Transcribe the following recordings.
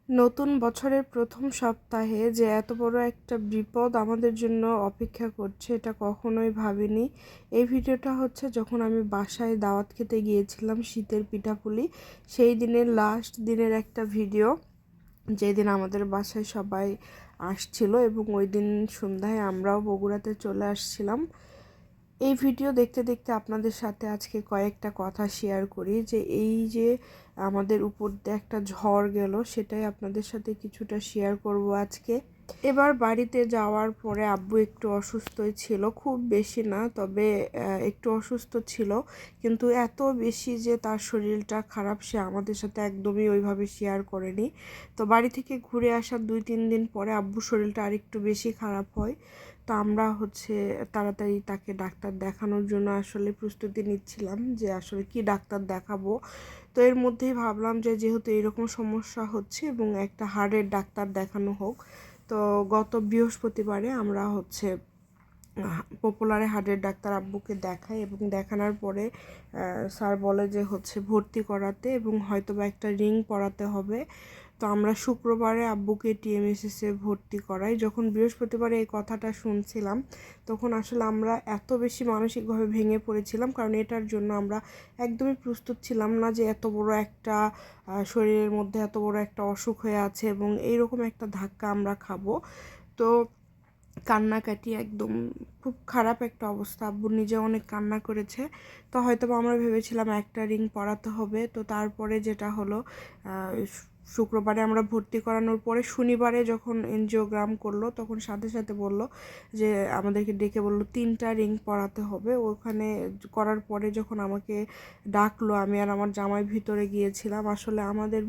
নতুন বছরের প্রথম সপ্তাহে যে এত বড় একটা বিপদ আমাদের জন্য অপেক্ষা করছে এটা কখনোই ভাবিনি। এই ভিডিওটা হচ্ছে যখন আমি বাসায় দাওয়াত খেতে গিয়েছিলাম শীতের পিঠাপুলি, সেই দিনের লাস্ট দিনের একটা ভিডিও, যেদিন আমাদের বাসায় সবাই আসছিল এবং ওই দিন সন্ধ্যায় আমরাও বগুড়াতে চলে আসছিলাম। এই ভিডিও দেখতে দেখতে আপনাদের সাথে আজকে কয়েকটা কথা শেয়ার করি যে এই যে আমাদের উপর দিয়ে একটা ঝড় গেল সেটাই আপনাদের সাথে কিছুটা শেয়ার করব আজকে। এবার বাড়িতে যাওয়ার পরে আব্বু একটু অসুস্থই ছিল, খুব বেশি না, তবে একটু অসুস্থ ছিল, কিন্তু এত বেশি যে তার শরীরটা খারাপ সে আমাদের সাথে একদমই ওইভাবে শেয়ার করেনি। তো বাড়ি থেকে ঘুরে আসার 2-3 দিন পরে আব্বুর শরীরটা আরেকটু বেশি খারাপ হয়। তো আমরা তাড়াতাড়ি তাকে ডাক্তার দেখানোর জন্য আসলে প্রস্তুতি নিচ্ছিলাম যে আসলে কি ডাক্তার দেখাবো। তো এর মধ্যেই ভাবলাম যে যেহেতু এরকম সমস্যা হচ্ছে এবং একটা হার্টের ডাক্তার দেখানো হোক। তো গত বৃহস্পতিবারে আমরা পপুলারে হার্টের ডাক্তার আব্বুকে দেখাই এবং দেখানোর পরে স্যার বলে যে ভর্তি করাতে এবং হয়তোবা একটা রিং পরাতে হবে। তো আমরা শুক্রবারে আব্বুকে টিএমএসএসে ভর্তি করাই। যখন বৃহস্পতিবারে এই কথাটা শুনছিলাম তখন আসলে আমরা এত বেশি মানসিকভাবে ভেঙে পড়েছিলাম, কারণ এটার জন্য আমরা একদমই প্রস্তুত ছিলাম না যে এত বড় একটা শরীরের মধ্যে এত বড় একটা অসুখ হয়ে আছে এবং এইরকম একটা ধাক্কা আমরা খাবো। তো কান্নাকাটি একদম খুব খারাপ একটা অবস্থা, আব্বু নিজে অনেক কান্না করেছে। তো হয়তো আমরা ভেবেছিলাম একটা রিং পরাতে হবে। তো তারপরে যেটা হলো, শুক্রবারে আমরা ভর্তি করানোর পরে শনিবারে যখন এনজিওগ্রাম করলো তখন সাথে সাথে বলল যে আমাদেরকে ডেকে বলল 3টা রিং পরাতে হবে। ওখানে করার পরে যখন আমাকে ডাকলো, আমি আর আমার জামাই ভিতরে গিয়েছিলাম। আসলে আমাদের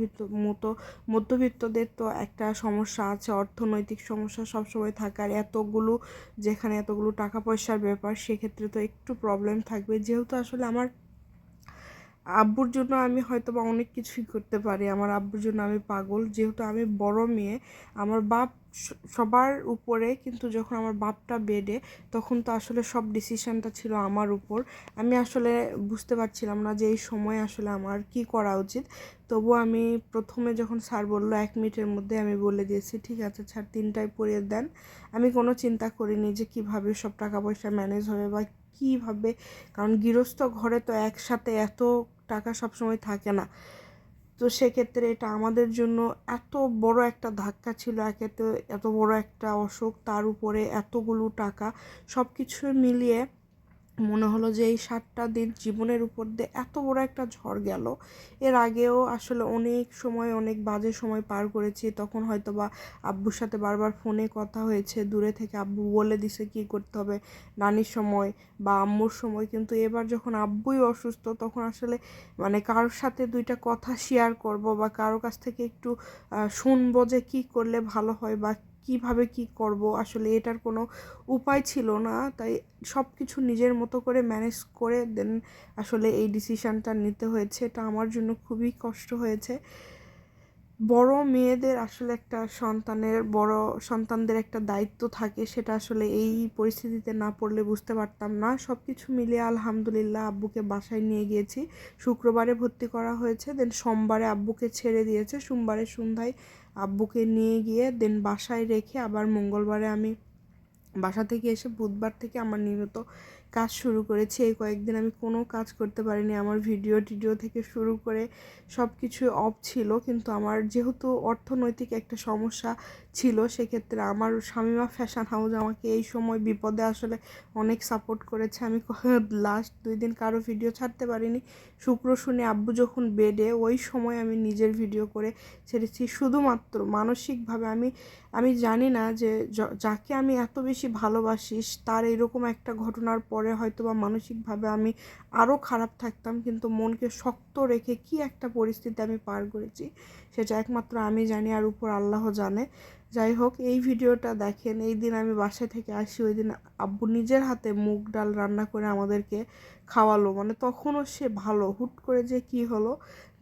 মধ্যবিত্তদের তো একটা সমস্যা আছে, অর্থনৈতিক সমস্যা সবসময় থাকে, আর যেখানে এতগুলো টাকা পয়সার ব্যাপার সেক্ষেত্রে তো একটু প্রবলেম থাকবে। যেহেতু আসলে আমার আব্বুর জন্য আমি হয়তো বা অনেক কিছুই করতে পারি, আমার আব্বুর জন্য আমি পাগল। যেহেতু আমি বড় মেয়ে, আমার বাপ সবার উপরে, কিন্তু যখন আমার বাপটা বেডে তখন তো আসলে সব ডিসিশনটা ছিল আমার উপর। আমি আসলে বুঝতে পারছিলাম না যে এই সময় আসলে আমার কি করা উচিত। তবু আমি প্রথমে যখন স্যার বললো 1 মিনিটের মধ্যে, আমি বলে দিয়েছি ঠিক আছে স্যার 3টায় পরিয়ে দেন। আমি কোনো চিন্তা করিনি যে কিভাবে সব টাকা পয়সা ম্যানেজ হবে বা কীভাবে, কারণ গৃহস্থ ঘরে তো একসাথে এত টাকা সবসময় থাকে না। তো সেক্ষেত্রে এটা আমাদের জন্য এত বড় একটা ধাক্কা ছিল। একে তো এত বড় একটা অসুখ, তার উপরে এতগুলো টাকা, সব কিছু মিলিয়ে মনে হলো যে এই 7টা দিন জীবনের উপর দিয়ে এত বড় একটা ঝড় গেল। এর আগেও আসলে অনেক সময় অনেক বাজে সময় পার করেছি, তখন হয়তো বা আব্বুর সাথে বারবার ফোনে কথা হয়েছে, দূরে থেকে আব্বু বলে দিছে কী করতে হবে নানির সময় বা আম্মুর সময়। কিন্তু এবার যখন আব্বুই অসুস্থ তখন আসলে কারোর সাথে 2টা কথা শেয়ার করব বা কারোর কাছ থেকে একটু শুনবো যে কী করলে ভালো হয় বা কিভাবে কি করব, আসলে এটার কোনো উপায় ছিল না। তাই সব কিছু নিজের মতো করে ম্যানেজ করে দেন আসলে এই ডিসিশানটা নিতে হয়েছে। এটা আমার জন্য খুবই কষ্ট হয়েছে। বড় মেয়েদের আসলে বড় সন্তানদের একটা দায়িত্ব থাকে, সেটা আসলে এই পরিস্থিতিতে না পড়লে বুঝতে পারতাম না। সব কিছু মিলিয়ে আলহামদুলিল্লাহ আব্বুকে বাসায় নিয়ে গিয়েছি। শুক্রবারে ভর্তি করা হয়েছে, দেন সোমবারে আব্বুকে ছেড়ে দিয়েছে। সোমবারের সন্ধ্যায় আব্বুকে নিয়ে গিয়ে দেন বাসায় রেখে আবার মঙ্গলবারে আমি বাসা থেকে এসে বুধবার থেকে আমার নিয়মিত কাজ শুরু করেছি। এই কয়েকদিন আমি কোনো কাজ করতে পারিনি, আমার ভিডিও থেকে শুরু করে সব কিছু অফ ছিল। কিন্তু আমার যেহেতু অর্থনৈতিক একটা সমস্যা ছিল, সেক্ষেত্রে আমার শামিমা ফ্যাশন হাউস আমাকে এই সময় বিপদে আসলে অনেক সাপোর্ট করেছে। আমি লাস্ট 2 দিন কারো ভিডিও ছাড়তে পারিনি। শুক্র শনি আব্বু যখন বেডে, ওই সময় আমি নিজের ভিডিও করে ছেড়েছি। শুধুমাত্র মানসিকভাবে আমি জানি না যে যাকে আমি এত বেশি ভালোবাসি তার এরকম একটা ঘটনার পরে হয়তো বা মানসিকভাবে আমি আরও খারাপ থাকতাম, কিন্তু মনকে শক্ত রেখে কি একটা পরিস্থিতি আমি পার করেছি সেটা একমাত্র আমি জানি, আর উপর আল্লাহ জানে। যাই হোক, এই ভিডিওটা দেখেন, এই দিন আমি বাসায় থেকে আসি, ওই দিন আব্বু নিজের হাতে মুগ ডাল রান্না করে আমাদেরকে খাওয়ালো। তখনও সে ভালো, হুট করে যে কি হলো।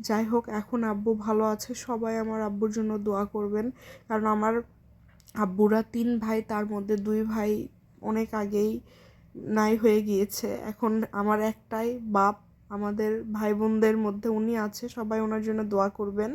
যাই হোক, এখন আব্বু ভালো আছে। সবাই আমার আব্বুর জন্য দোয়া করবেন, কারণ আমার আব্বুরা 3 ভাই, তার মধ্যে 2 ভাই অনেক আগেই নাই হয়ে গিয়েছে। এখন আমার একটাই বাপ, আমাদের ভাই বোনদের মধ্যে উনি আছে, সবাই ওনার জন্য দোয়া করবেন।